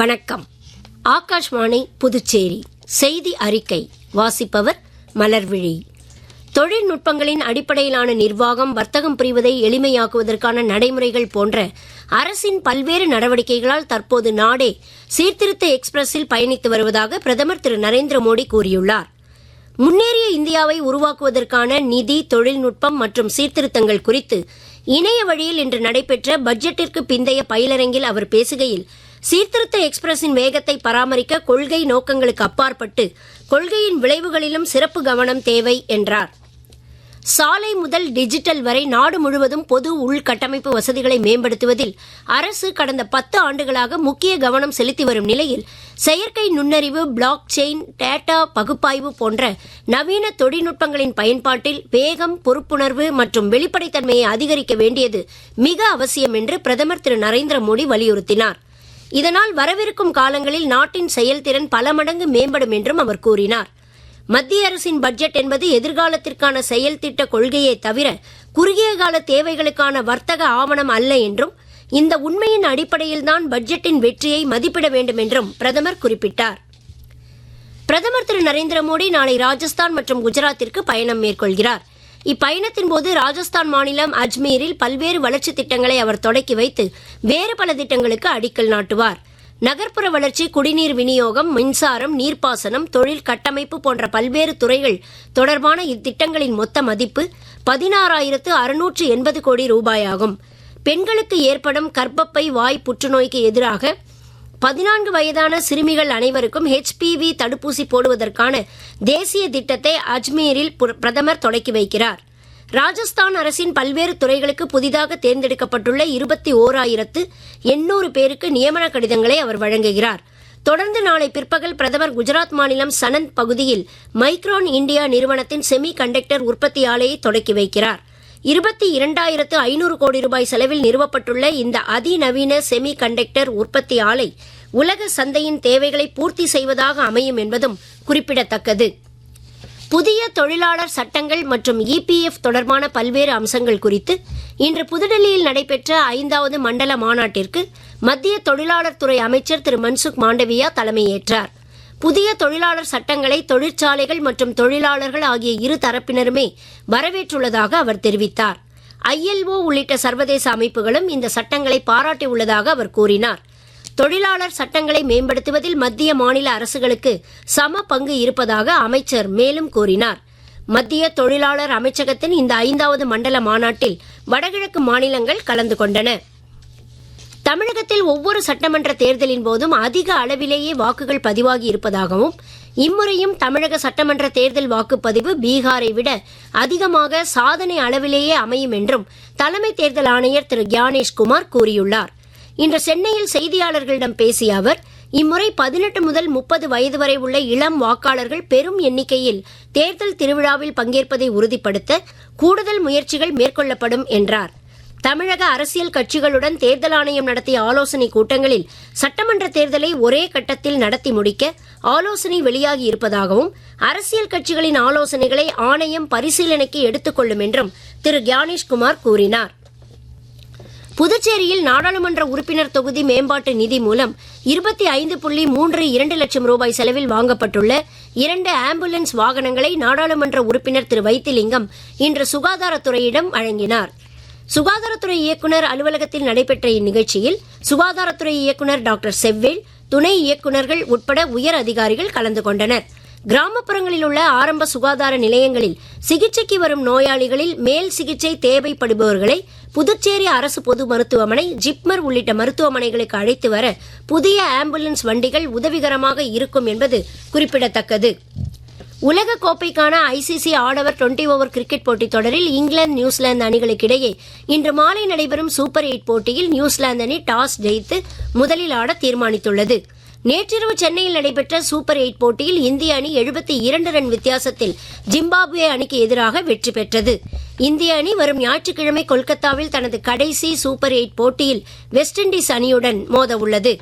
வணக்கம். ஆகாஷ்வாணி புதுச்சேரி செய்தி அறிக்கை வாசிப்பவர் மலர்விழி. தொழில்நுட்பங்களின் அடிப்படையிலான நிர்வாகம், வர்த்தகம் புரிவதை எளிமையாக்குவதற்கான நடைமுறைகள் போன்ற அரசின் பல்வேறு நடவடிக்கைகளால் தற்போது நாடே சீர்திருத்த எக்ஸ்பிரஸில் பயணித்து வருவதாக பிரதமர் திரு நரேந்திர மோடி கூறியுள்ளார். முன்னேறிய இந்தியாவை உருவாக்குவதற்கான நிதி, தொழில்நுட்பம் மற்றும் சீர்திருத்தங்கள் குறித்து இணைய வழியில் இன்று நடைபெற்ற பட்ஜெட்டிற்கு பிந்தைய பயிலரங்கில் அவர் பேசுகையில், சீர்திருத்த எக்ஸ்பிரஸின் வேகத்தை பராமரிக்க கொள்கை நோக்கங்களுக்கு அப்பாற்பட்டு கொள்கையின் விளைவுகளிலும் சிறப்பு கவனம் தேவை என்றார். சாலை முதல் டிஜிட்டல் வரை நாடு முழுவதும் பொது உள்கட்டமைப்பு வசதிகளை மேம்படுத்துவதில் அரசு கடந்த 10 ஆண்டுகளாக முக்கிய கவனம் செலுத்தி வரும் நிலையில், செயற்கை நுண்ணறிவு, பிளாக் செயின், டேட்டா பகுப்பாய்வு போன்ற நவீன தொழில்நுட்பங்களின் பயன்பாட்டில் வேகம், பொறுப்புணர்வு மற்றும் வெளிப்படைத்தன்மையை அதிகரிக்க வேண்டியது மிக அவசியம் என்று பிரதமர் திரு நரேந்திர மோடி வலியுறுத்தினார். இதனால் வரவிருக்கும் காலங்களில் நாட்டின் செயல்திறன் பல மடங்கு மேம்படும் என்றும் அவர் கூறினார். மத்திய அரசின் பட்ஜெட் என்பது எதிர்காலத்திற்கான செயல் திட்ட கொள்கையை தவிர குறுகிய கால தேவைகளுக்கான வர்த்தக ஆவணம் அல்ல என்றும், இந்த உண்மையின் அடிப்படையில்தான் பட்ஜெட்டின் வெற்றியை மதிப்பிட வேண்டும் என்றும் பிரதமர் குறிப்பிட்டார். பிரதமர் திரு நரேந்திர மோடி நாளை ராஜஸ்தான் மற்றும் குஜராத்திற்கு பயணம் மேற்கொள்கிறார். இப்பயணத்தின் போது ராஜஸ்தான் மாநிலம் அஜ்மீரில் பல்வேறு வளர்ச்சித் திட்டங்களை அவர் தொடக்கி வைத்து வேறு பல திட்டங்களுக்கு அடிக்கல் நாட்டுவார். நகர்ப்புற வளர்ச்சி, குடிநீர் விநியோகம், மின்சாரம், நீர்ப்பாசனம், தொழில் கட்டமைப்பு போன்ற பல்வேறு துறைகள் தொடர்பான இத்திட்டங்களின் மொத்த மதிப்பு 16,680 கோடி ரூபாயாகும். பெண்களுக்கு ஏற்படும் கர்ப்பப்பை வாய் புற்றுநோய்க்கு எதிராக 14 வயதான சிறுமிகள் அனைவருக்கும் HPV தடுப்பூசி போடுவதற்கான தேசிய திட்டத்தை அஜ்மீரில் பிரதமர் தொடக்கி வைக்கிறார். ராஜஸ்தான் அரசின் பல்வேறு துறைகளுக்கு புதிதாக தேர்ந்தெடுக்கப்பட்டுள்ள 21,800 பேருக்கு நியமன கடிதங்களை அவர் வழங்குகிறார். தொடர்ந்து நாளை பிற்பகல் பிரதமர் குஜராத் மாநிலம் சனந்த் பகுதியில் மைக்ரான் இந்தியா நிறுவனத்தின் செமி கண்டக்டர் உற்பத்தி ஆலையை தொடக்கி வைக்கிறார். 22,500 கோடி ரூபாய் செலவில் நிறுவப்பட்டுள்ள இந்த அதிநவீன செமி கண்டக்டர் உற்பத்தி ஆலை உலக சந்தையின் தேவைகளை பூர்த்தி செய்வதாக அமையும் என்பதும் குறிப்பிடத்தக்கது. புதிய தொழிலாளர் சட்டங்கள் மற்றும் EPF தொடர்பான பல்வேறு அம்சங்கள் குறித்து இன்று புதுடெல்லியில் நடைபெற்ற 5வது மண்டல மாநாட்டிற்கு மத்திய தொழிலாளர் துறை அமைச்சர் திரு மன்சுக் மாண்டவியா தலைமையேற்றார். புதிய தொழிலாளர் சட்டங்களை தொழிற்சாலைகள் மற்றும் தொழிலாளர்கள் ஆகிய இரு தரப்பினருமே வரவேற்றுள்ளதாக அவர் தெரிவித்தார். ILO உள்ளிட்ட சர்வதேச அமைப்புகளும் இந்த சட்டங்களை பாராட்டியுள்ளதாக அவர் கூறினார். தொழிலாளர் சட்டங்களை மேம்படுத்துவதில் மத்திய மாநில அரசுகளுக்கு சம பங்கு இருப்பதாக அமைச்சர் மேலும் கூறினார். மத்திய தொழிலாளர் அமைச்சகத்தின் இந்த 5வது மண்டல மாநாட்டில் வடகிழக்கு மாநிலங்கள் கலந்து கொண்டன. தமிழகத்தில் ஒவ்வொரு சட்டமன்ற தேர்தலின் போதும் அதிக அளவிலேயே வாக்குகள் பதிவாகி இருப்பதாகவும், இம்முறையும் தமிழக சட்டமன்ற தேர்தல் வாக்குப்பதிவு பீகாரை விட அதிகமாக சாதனை அளவிலேயே அமையும் என்றும் தலைமை தேர்தல் ஆணையர் திரு கியானேஷ்குமார் கூறியுள்ளார். இன்று சென்னையில் செய்தியாளர்களிடம் பேசிய அவர், இம்முறை 18 முதல் 30 வயது வரை உள்ள இளம் வாக்காளர்கள் பெரும் எண்ணிக்கையில் தேர்தல் திருவிழாவில் பங்கேற்பதை உறுதிப்படுத்த கூடுதல் முயற்சிகள் மேற்கொள்ளப்படும் என்றார். தமிழக அரசியல் கட்சிகளுடன் தேர்தல் ஆணையம் நடத்திய ஆலோசனைக் கூட்டங்களில் சட்டமன்ற தேர்தலை ஒரே கட்டத்தில் நடத்தி முடிக்க ஆலோசனை வெளியாகி இருப்பதாகவும், அரசியல் கட்சிகளின் ஆலோசனைகளை ஆணையம் பரிசீலனைக்கு எடுத்துக் கொள்ளும் என்றும் திரு கியானேஷ்குமார் கூறினார். புதுச்சேரியில் நாடாளுமன்ற உறுப்பினர் தொகுதி மேம்பாட்டு நிதி மூலம் 25.32 லட்சம் ரூபாய் செலவில் வாங்கப்பட்டுள்ள 2 ஆம்புலன்ஸ் வாகனங்களை நாடாளுமன்ற உறுப்பினர் திரு வைத்திலிங்கம் இன்று சுகாதாரத்துறையிடம் வழங்கினார். சுகாதாரத்துறை இயக்குநர் அலுவலகத்தில் நடைபெற்ற இந்நிகழ்ச்சியில் சுகாதாரத்துறை இயக்குநர் டாக்டர் செவ்வேல், துணை இயக்குநர்கள் உட்பட உயர் அதிகாரிகள் கலந்து கொண்டனர். கிராமப்புறங்களில் உள்ள ஆரம்ப சுகாதார நிலையங்களில் சிகிச்சைக்கு வரும் நோயாளிகளில் மேல் சிகிச்சை தேவைப்படுபவர்களை புதுச்சேரி அரசு பொது மருத்துவமனை, ஜிப்மர் உள்ளிட்ட மருத்துவமனைகளுக்கு அழைத்து வர புதிய ஆம்புலன்ஸ் வண்டிகள் உதவிகரமாக இருக்கும் என்பது குறிப்பிடத்தக்கது. உலக கோப்பைக்கான ICC ஆடவர் 20 ஓவர் கிரிக்கெட் போட்டித் தொடரில் இங்கிலாந்து, நியூசிலாந்து அணிகளுக்கிடையே இன்று மாலை நடைபெறும் சூப்பர் 8 போட்டியில் நியூசிலாந்து அணி டாஸ் ஜெயித்து முதலில் ஆட தீர்மானித்துள்ளது. நேற்றிரவு சென்னையில் நடைபெற்ற சூப்பர் 8 போட்டியில் இந்திய அணி 72 ரன் வித்தியாசத்தில் ஜிம்பாப்வே அணிக்கு எதிராக வெற்றி பெற்றது. இந்திய அணி வரும் ஞாயிற்றுக்கிழமை கொல்கத்தாவில் தனது கடைசி சூப்பர் 8 போட்டியில் வெஸ்ட் இண்டீஸ் அணியுடன் மோத உள்ளது.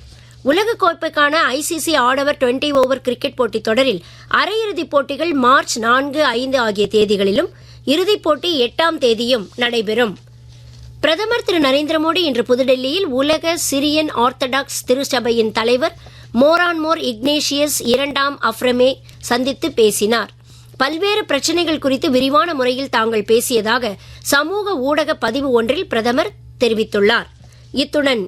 உலகக்கோப்பைக்கான ICC ஆடவர் 20 ஓவர் கிரிக்கெட் போட்டித் தொடரில் அரையிறுதிப் போட்டிகள் மார்ச் 4, 5 ஆகிய தேதிகளிலும், இறுதிப் போட்டி 8ஆம் தேதியும் நடைபெறும். பிரதமர் திரு நரேந்திர மோடி இன்று புதுடெல்லியில் உலக சிரியன் ஆர்த்தடாக்ஸ் திருச்சபையின் தலைவர் மோரான்மோர் இக்னேஷியஸ் இரண்டாம் அஃப்ரமே சந்தித்து பேசினார். பல்வேறு பிரச்சினைகள் குறித்து விரிவான முறையில் தாங்கள் பேசியதாக சமூக ஊடக பதிவு ஒன்றில் பிரதமர் தெரிவித்துள்ளார். இத்துடன்